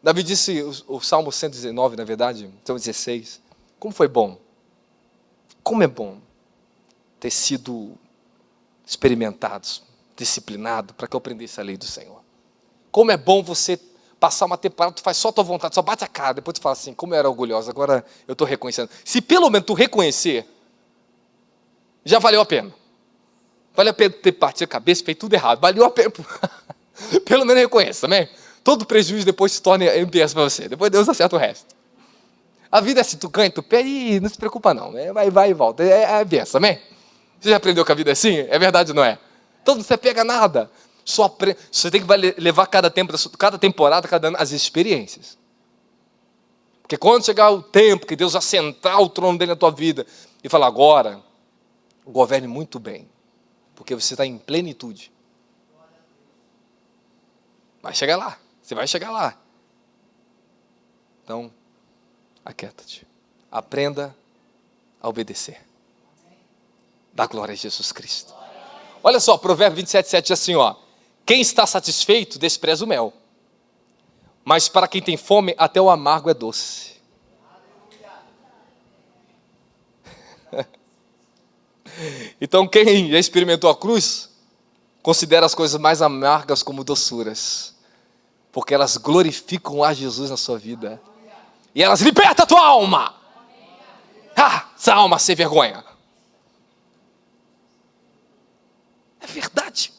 Davi disse, o Salmo 119, na verdade, Salmo 16, como foi bom? Como é bom ter sido experimentado, disciplinado, para que eu aprendesse a lei do Senhor. Como é bom você passar uma temporada, tu faz só a tua vontade, só bate a cara, depois tu fala assim, como eu era orgulhoso, agora eu estou reconhecendo. Se pelo menos tu reconhecer, já valeu a pena. Valeu a pena ter batido a cabeça, feito tudo errado, valeu a pena. Pelo menos reconheça, amém? Todo prejuízo depois se torna MPS para você, depois Deus acerta o resto. A vida é assim, tu ganha, tu perde e não se preocupa não, vai e volta, é benção, amém? Você já aprendeu que a vida é assim? É verdade ou não é? Então não você pega nada. Você tem que levar cada temporada, cada ano, as experiências. Porque quando chegar o tempo que Deus assentar o trono dele na tua vida e falar, agora, governe muito bem, porque você está em plenitude. Vai chegar lá, você vai chegar lá. Então, aquieta-te. Aprenda a obedecer. Dá glória a Jesus Cristo. Olha só, Provérbio 27:7 diz assim, ó. Quem está satisfeito, despreza o mel. Mas para quem tem fome, até o amargo é doce. Então, quem já experimentou a cruz, considera as coisas mais amargas como doçuras. Porque elas glorificam a Jesus na sua vida. E elas libertam a tua alma. Ah, essa alma sem vergonha. É verdade.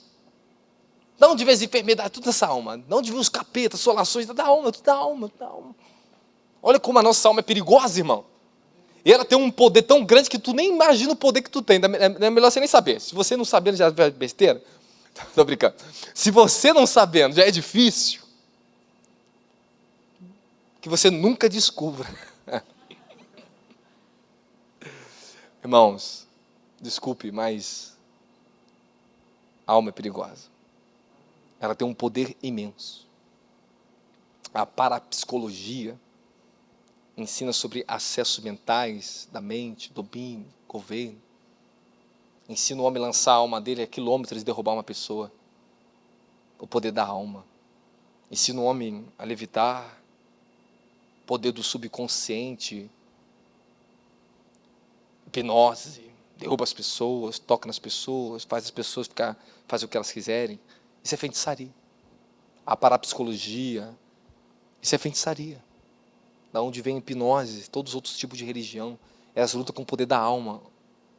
De onde vem as enfermidades? Tudo essa alma. De onde vem os capetas, assolações? Tudo da alma, tudo da alma, tudo da alma. Olha como a nossa alma é perigosa, irmão. E ela tem um poder tão grande que tu nem imagina o poder que tu tem. É melhor você nem saber. Se você não sabendo já é besteira. Tô brincando. Se você não sabendo já é difícil, que você nunca descubra. Irmãos, desculpe, mas a alma é perigosa. Ela tem um poder imenso. A parapsicologia ensina sobre acessos mentais da mente, domínio, governo. Ensina o homem a lançar a alma dele a quilômetros e derrubar uma pessoa. O poder da alma. Ensina o homem a levitar. Poder do subconsciente. Hipnose. Derruba as pessoas, toca nas pessoas, faz as pessoas fazer o que elas quiserem. Isso é feitiçaria. A parapsicologia, isso é feitiçaria. Da onde vem a hipnose, todos os outros tipos de religião. Elas lutam com o poder da alma.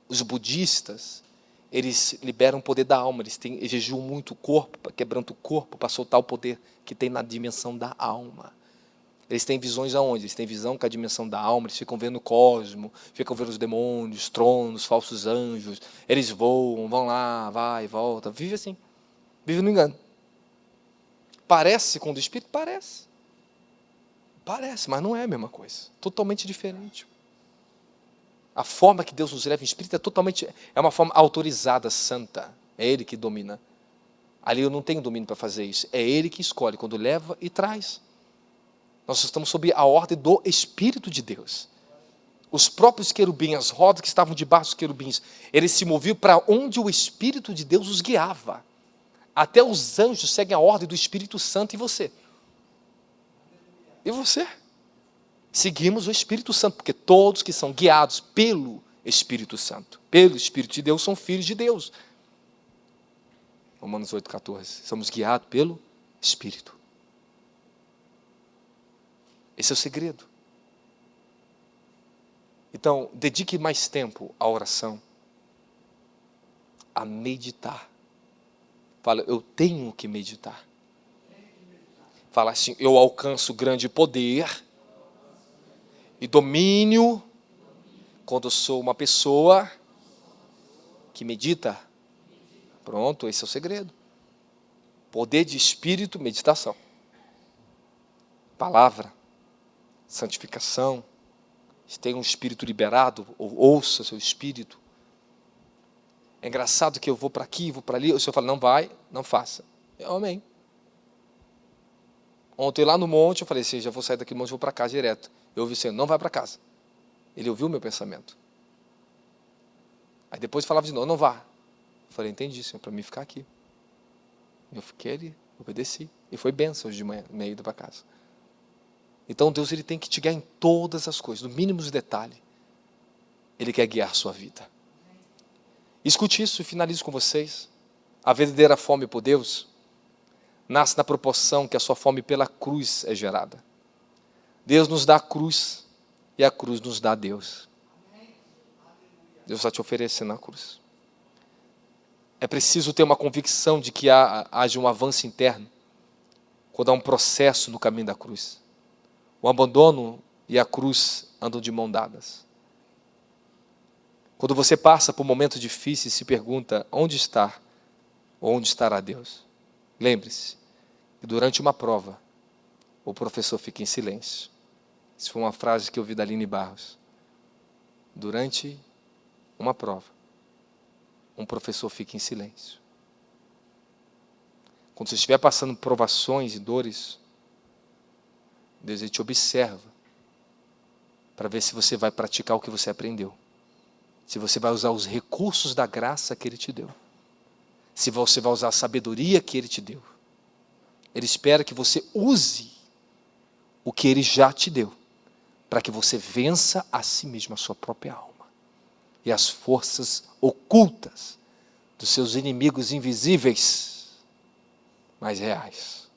Os budistas, eles liberam o poder da alma. Eles jejuam muito o corpo, quebrando o corpo, para soltar o poder que tem na dimensão da alma. Eles têm visões aonde? Eles têm visão com a dimensão da alma, eles ficam vendo o cosmo, ficam vendo os demônios, tronos, falsos anjos. Eles voam, vão lá, vai, volta. Vive assim. Vive no engano. Parece com o do Espírito? Parece. Parece, mas não é a mesma coisa. Totalmente diferente. A forma que Deus nos leva em Espírito é uma forma autorizada, santa. É Ele que domina. Ali eu não tenho domínio para fazer isso. É Ele que escolhe quando leva e traz. Nós estamos sob a ordem do Espírito de Deus. Os próprios querubins, as rodas que estavam debaixo dos querubins, eles se moviam para onde o Espírito de Deus os guiava. Até os anjos seguem a ordem do Espírito Santo e você. E você? Seguimos o Espírito Santo, porque todos que são guiados pelo Espírito Santo, pelo Espírito de Deus, são filhos de Deus. Romanos 8,14. Somos guiados pelo Espírito. Esse é o segredo. Então, dedique mais tempo à oração, a meditar. Fala, eu tenho que meditar. Fala assim, eu alcanço grande poder e domínio quando eu sou uma pessoa que medita. Pronto, esse é o segredo. Poder de espírito, meditação. Palavra. santificação, se tem um espírito liberado, ou ouça seu espírito. É engraçado que eu vou para aqui, vou para ali, o Senhor fala, não vai, não faça. Amém. Ontem lá no monte, eu falei, já vou sair daqui do monte, vou para casa direto. Eu ouvi o Senhor, não vai para casa. Ele ouviu o meu pensamento. Aí depois falava de novo, não vá. Eu falei, entendi, Senhor, para mim ficar aqui. Eu fiquei ali, obedeci. E foi bênção hoje de manhã, meia ida para casa. Então Deus, Ele tem que te guiar em todas as coisas, no mínimo detalhe. Ele quer guiar a sua vida. Escute isso e finalizo com vocês. A verdadeira fome por Deus nasce na proporção que a sua fome pela cruz é gerada. Deus nos dá a cruz e a cruz nos dá a Deus. Deus está te oferecendo a cruz. É preciso ter uma convicção de que haja um avanço interno quando há um processo no caminho da cruz. O abandono e a cruz andam de mão dadas. Quando você passa por momentos difíceis e se pergunta onde está ou onde estará Deus, lembre-se que durante uma prova o professor fica em silêncio. Isso foi uma frase que eu ouvi da Aline Barros. Durante uma prova, um professor fica em silêncio. Quando você estiver passando provações e dores, Deus Ele te observa para ver se você vai praticar o que você aprendeu. Se você vai usar os recursos da graça que Ele te deu. Se você vai usar a sabedoria que Ele te deu. Ele espera que você use o que Ele já te deu, para que você vença a si mesmo, a sua própria alma. E as forças ocultas dos seus inimigos invisíveis, mas reais.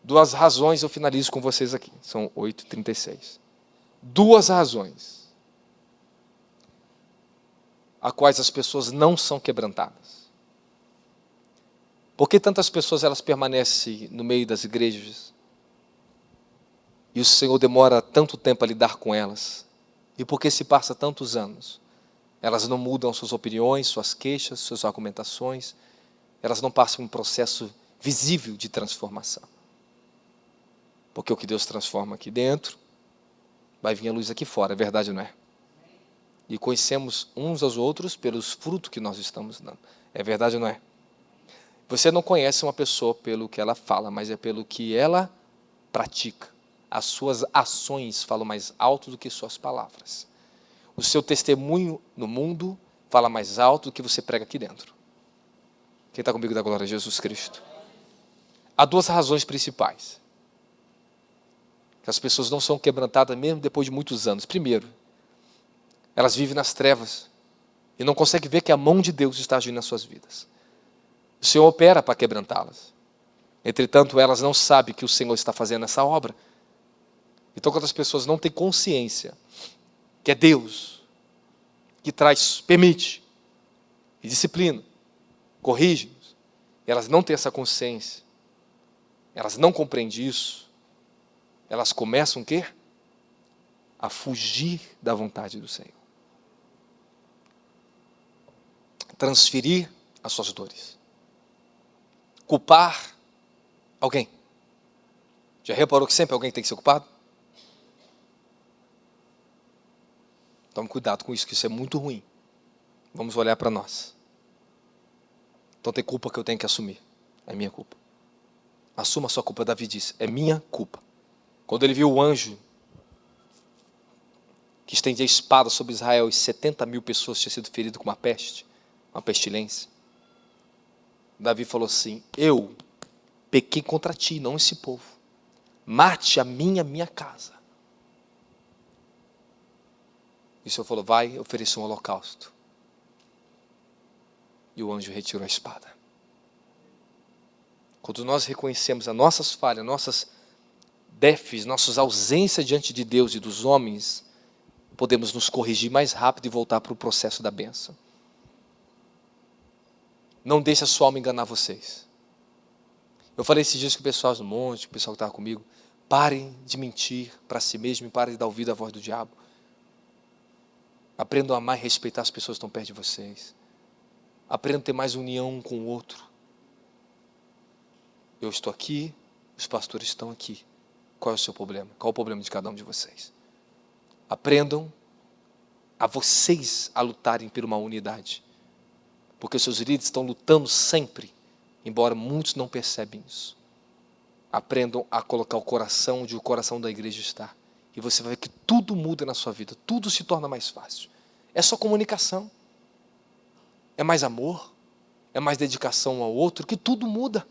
2 razões eu finalizo com vocês aqui. São 8h36. 2 razões a quais as pessoas não são quebrantadas. Por que tantas pessoas elas permanecem no meio das igrejas e o Senhor demora tanto tempo a lidar com elas? E por que se passa tantos anos? Elas não mudam suas opiniões, suas queixas, suas argumentações. Elas não passam um processo visível de transformação. Porque o que Deus transforma aqui dentro, vai vir a luz aqui fora, é verdade, não é? E conhecemos uns aos outros pelos frutos que nós estamos dando. É verdade ou não é? Você não conhece uma pessoa pelo que ela fala, mas é pelo que ela pratica. As suas ações falam mais alto do que suas palavras. O seu testemunho no mundo fala mais alto do que você prega aqui dentro. Quem está comigo da glória a Jesus Cristo? Há 2 razões principais que as pessoas não são quebrantadas mesmo depois de muitos anos. Primeiro, elas vivem nas trevas e não conseguem ver que a mão de Deus está agindo nas suas vidas. O Senhor opera para quebrantá-las. Entretanto, elas não sabem que o Senhor está fazendo essa obra. Então, quando as pessoas não têm consciência que é Deus que traz, permite e disciplina, corrige, elas não têm essa consciência, elas não compreendem isso, elas começam o quê? A fugir da vontade do Senhor. Transferir as suas dores. Culpar alguém. Já reparou que sempre alguém tem que ser culpado? Tome cuidado com isso, que isso é muito ruim. Vamos olhar para nós. Então tem culpa que eu tenho que assumir. É minha culpa. Assuma a sua culpa. Davi disse, é minha culpa. Quando ele viu o anjo que estendia a espada sobre Israel e 70.000 pessoas tinham sido feridas com uma peste, uma pestilência, Davi falou assim, eu pequei contra ti, não esse povo. Mate a minha casa. E o Senhor falou, vai oferecer um holocausto. E o anjo retirou a espada. Quando nós reconhecemos as nossas falhas, nossas déficits, nossas ausências diante de Deus e dos homens, podemos nos corrigir mais rápido e voltar para o processo da bênção. Não deixe a sua alma enganar vocês. Eu falei esses dias com o pessoal do monte, o pessoal que estava comigo, parem de mentir para si mesmo e parem de dar ouvido à voz do diabo. Aprendam a amar e respeitar as pessoas que estão perto de vocês. Aprendam a ter mais união um com o outro. Eu estou aqui, os pastores estão aqui. Qual é o seu problema? Qual é o problema de cada um de vocês? Aprendam a vocês a lutarem por uma unidade. Porque os seus líderes estão lutando sempre, embora muitos não percebem isso. Aprendam a colocar o coração onde o coração da igreja está. E você vai ver que tudo muda na sua vida, tudo se torna mais fácil. É só comunicação. É mais amor, é mais dedicação ao outro, que tudo muda.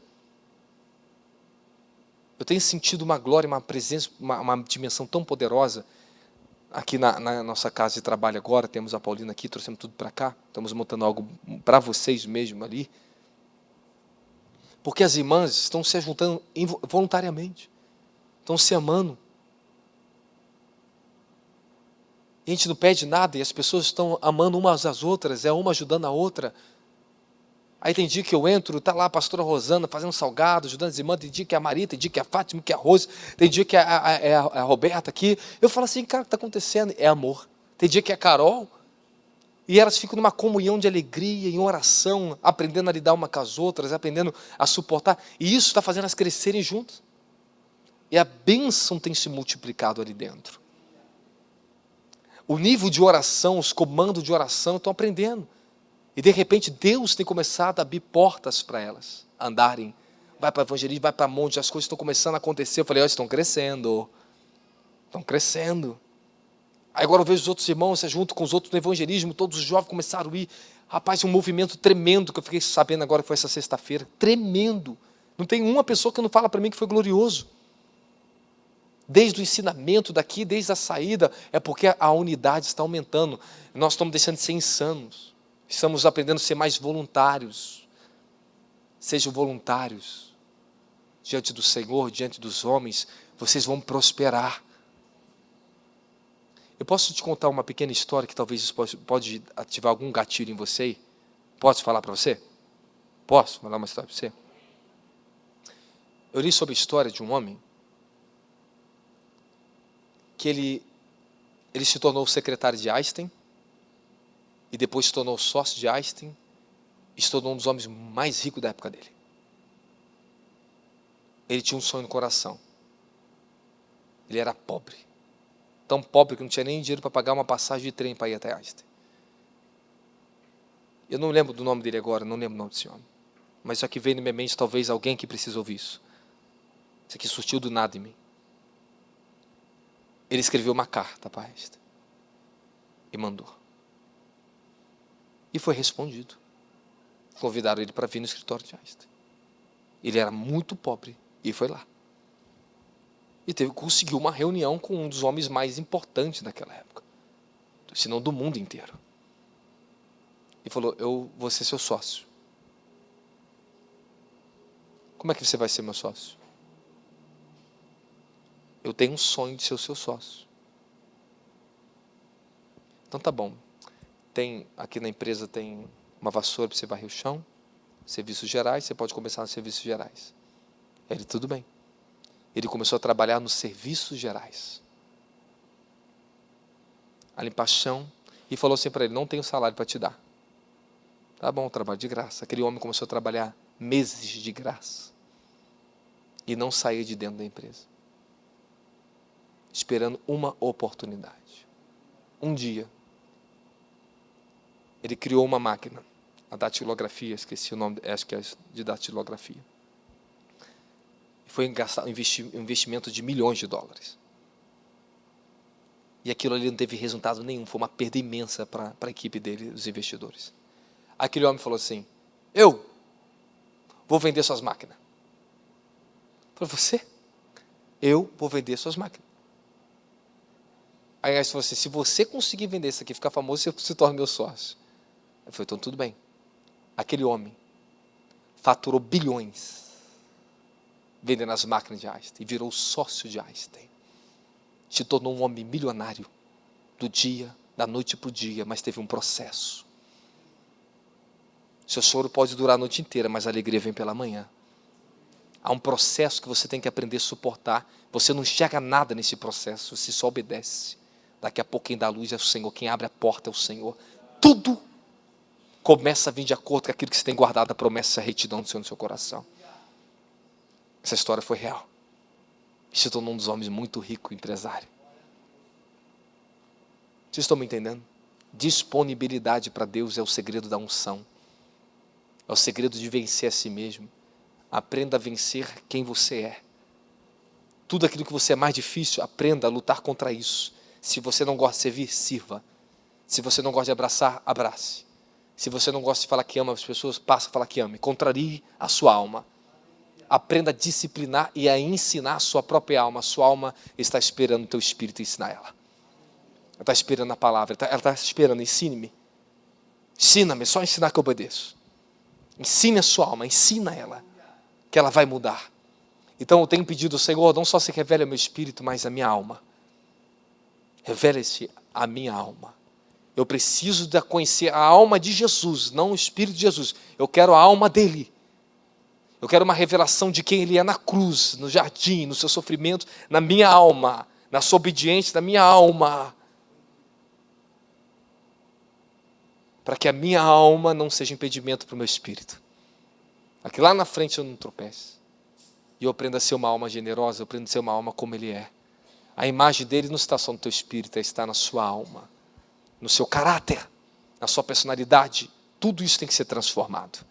Eu tenho sentido uma glória, uma presença, uma dimensão tão poderosa. Aqui na nossa casa de trabalho agora, temos a Paulina aqui, trouxemos tudo para cá. Estamos montando algo para vocês mesmo ali. Porque as irmãs estão se juntando voluntariamente. Estão se amando. E a gente não pede nada e as pessoas estão amando umas às outras, é uma ajudando a outra. Aí tem dia que eu entro, está lá a pastora Rosana fazendo salgado, ajudando as irmãs, tem dia que é a Maria, tem dia que é a Fátima, que é a Rose, tem dia que é a Roberta aqui. Eu falo assim, cara, o que está acontecendo? É amor. Tem dia que é a Carol, e elas ficam numa comunhão de alegria, em oração, aprendendo a lidar uma com as outras, aprendendo a suportar. E isso está fazendo elas crescerem juntas. E a bênção tem se multiplicado ali dentro. O nível de oração, os comandos de oração estão aprendendo. E de repente Deus tem começado a abrir portas para elas andarem. Vai para evangelismo, vai para monte, as coisas estão começando a acontecer. Eu falei, olha, estão crescendo. Estão crescendo. Aí agora eu vejo os outros irmãos, junto com os outros no evangelismo, todos os jovens começaram a ir. Rapaz, um movimento tremendo, que eu fiquei sabendo agora que foi essa sexta-feira. Tremendo. Não tem uma pessoa que não fala para mim que foi glorioso. Desde o ensinamento daqui, desde a saída, é porque a unidade está aumentando. Nós estamos deixando de ser insanos. Estamos aprendendo a ser mais voluntários. Sejam voluntários. Diante do Senhor, diante dos homens, vocês vão prosperar. Eu posso te contar uma pequena história que talvez pode ativar algum gatilho em você? Posso falar para você? Posso falar uma história para você? Eu li sobre a história de um homem que ele se tornou secretário de Einstein e depois se tornou sócio de Einstein e se tornou um dos homens mais ricos da época dele. Ele tinha um sonho no coração. Ele era pobre. Tão pobre que não tinha nem dinheiro para pagar uma passagem de trem para ir até Einstein. Eu não lembro do nome dele agora, não lembro o nome desse homem. Mas isso aqui veio na minha mente, talvez alguém que precisa ouvir isso. Isso aqui surgiu do nada em mim. Ele escreveu uma carta para Einstein. E mandou. E foi respondido. Convidaram ele para vir no escritório de Einstein. Ele era muito pobre e foi lá. E conseguiu uma reunião com um dos homens mais importantes daquela época. Se não do mundo inteiro. E falou, eu vou ser seu sócio. Como é que você vai ser meu sócio? Eu tenho um sonho de ser o seu sócio. Então tá bom. Aqui na empresa tem uma vassoura para você varrer o chão. Serviços gerais, você pode começar nos serviços gerais. Ele, tudo bem. Ele começou a trabalhar nos serviços gerais. A limpar chão. E falou assim para ele, não tenho salário para te dar. Tá bom, trabalho de graça. Aquele homem começou a trabalhar meses de graça. E não saía de dentro da empresa. Esperando uma oportunidade. Um dia, ele criou uma máquina. A datilografia, esqueci o nome, acho que é de datilografia. Foi um investimento de milhões de dólares. E aquilo ali não teve resultado nenhum, foi uma perda imensa para a equipe dele, os investidores. Aquele homem falou assim, eu vou vender suas máquinas. Falei, você? Eu vou vender suas máquinas. Aí ele falou assim, se você conseguir vender isso aqui, ficar famoso, você se torna meu sócio. Eu falei, então tudo bem. Aquele homem faturou bilhões vendendo as máquinas de Einstein, e virou sócio de Einstein. Se tornou um homem milionário, da noite para o dia, mas teve um processo. Seu choro pode durar a noite inteira, mas a alegria vem pela manhã. Há um processo que você tem que aprender a suportar. Você não enxerga nada nesse processo, você só obedece. Daqui a pouco quem dá a luz é o Senhor, quem abre a porta é o Senhor. Tudo começa a vir de acordo com aquilo que você tem guardado, a promessa e a retidão do Senhor no seu coração. Essa história foi real. e se tornou um dos homens muito rico, empresário. Vocês estão me entendendo? Disponibilidade para Deus é o segredo da unção. É o segredo de vencer a si mesmo. Aprenda a vencer quem você é. Tudo aquilo que você é mais difícil, aprenda a lutar contra isso. Se você não gosta de servir, sirva. Se você não gosta de abraçar, abrace. Se você não gosta de falar que ama as pessoas, passa a falar que ame. Contrarie a sua alma. Aprenda a disciplinar e a ensinar a sua própria alma. A sua alma está esperando o teu espírito ensinar ela. Ela está esperando a palavra. Ela está esperando, ensine-me. Ensina-me, só ensinar que eu obedeço. Ensine a sua alma, ensina ela, que ela vai mudar. Então eu tenho pedido ao Senhor, não só se revele ao meu espírito, mas a minha alma. Revele-se a minha alma. Eu preciso de conhecer a alma de Jesus, não o Espírito de Jesus. Eu quero a alma dele. Eu quero uma revelação de quem ele é na cruz, no jardim, no seu sofrimento, na minha alma, na sua obediência, na minha alma. Para que a minha alma não seja impedimento para o meu espírito. Para que lá na frente eu não tropece. E eu aprenda a ser uma alma generosa, eu aprenda a ser uma alma como ele é. A imagem dele não está só no teu espírito, está na sua alma, no seu caráter, na sua personalidade. Tudo isso tem que ser transformado.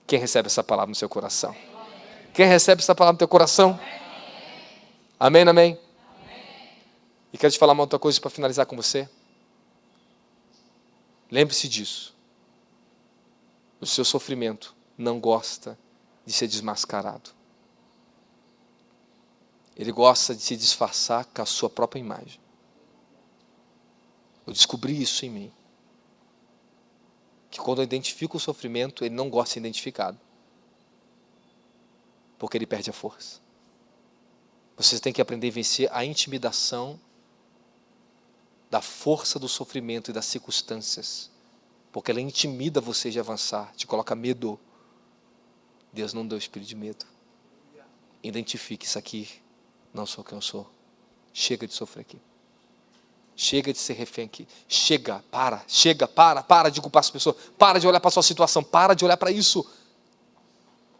Quem recebe essa palavra no seu coração? Quem recebe essa palavra no teu coração? Amém, amém? E quero te falar uma outra coisa para finalizar com você. Lembre-se disso. O seu sofrimento não gosta de ser desmascarado. Ele gosta de se disfarçar com a sua própria imagem. Eu descobri isso em mim. Que quando eu identifico o sofrimento, ele não gosta de ser identificado. Porque ele perde a força. Vocês têm que aprender a vencer a intimidação da força do sofrimento e das circunstâncias. Porque ela intimida você de avançar, te coloca medo. Deus não deu espírito de medo. Identifique isso aqui. Não sou quem eu sou. Chega de sofrer aqui. Chega de ser refém aqui. Chega, para de culpar as pessoas. Para de olhar para a sua situação. Para de olhar para isso.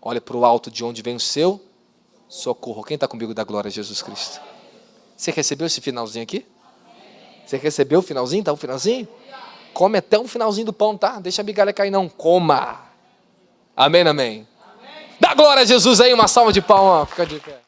Olha para o alto de onde vem o seu socorro. Quem está comigo da glória a Jesus Cristo? Você recebeu esse finalzinho aqui? Você recebeu o finalzinho? Tá o finalzinho? Come até um finalzinho do pão, tá? Deixa a migalha cair não. Coma. Amém, amém. Dá glória a Jesus aí, uma salva de palmas. Fica de pé.